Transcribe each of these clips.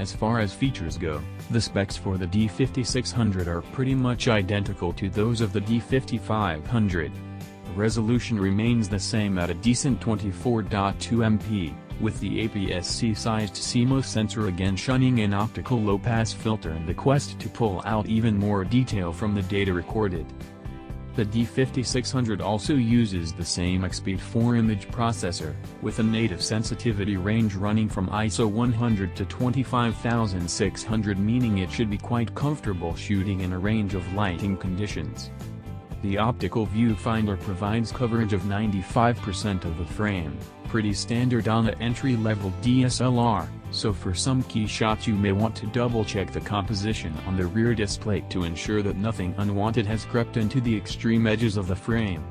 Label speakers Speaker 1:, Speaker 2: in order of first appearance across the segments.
Speaker 1: As far as features go, the specs for the D5600 are pretty much identical to those of the D5500. Resolution remains the same at a decent 24.2 MP, with the APS-C-sized CMOS sensor again shunning an optical low-pass filter in the quest to pull out even more detail from the data recorded. The D5600 also uses the same XP4 image processor, with a native sensitivity range running from ISO 100 to 25600, meaning it should be quite comfortable shooting in a range of lighting conditions. The optical viewfinder provides coverage of 95% of the frame, pretty standard on an entry-level DSLR, so for some key shots you may want to double-check the composition on the rear display to ensure that nothing unwanted has crept into the extreme edges of the frame.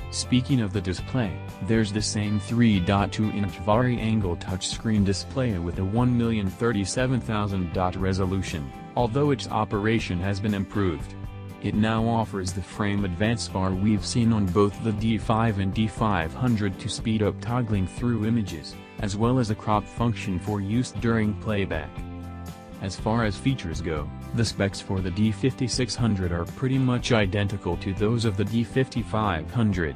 Speaker 1: Speaking of the display, there's the same 3.2-inch vari-angle touchscreen display with a 1,037,000 dot resolution, although its operation has been improved. It now offers the frame advance bar we've seen on both the D5 and D500 to speed up toggling through images, as well as a crop function for use during playback. As far as features go, the specs for the D5600 are pretty much identical to those of the D5500.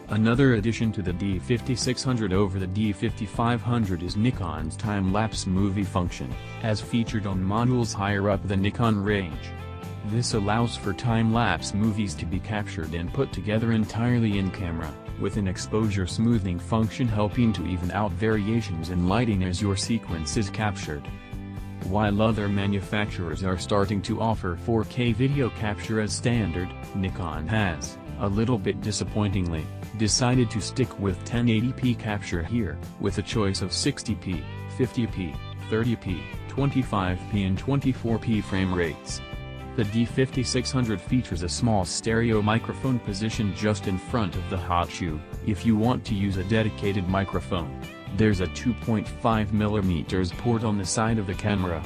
Speaker 1: Another addition to the D5600 over the D5500 is Nikon's time-lapse movie function, as featured on models higher up the Nikon range. This allows for time-lapse movies to be captured and put together entirely in camera, with an exposure smoothing function helping to even out variations in lighting as your sequence is captured. While other manufacturers are starting to offer 4K video capture as standard, Nikon has, a little bit disappointingly, decided to stick with 1080p capture here, with a choice of 60p, 50p, 30p, 25p and 24p frame rates. The D5600 features a small stereo microphone positioned just in front of the hot shoe. If you want to use a dedicated microphone, there's a 2.5mm port on the side of the camera.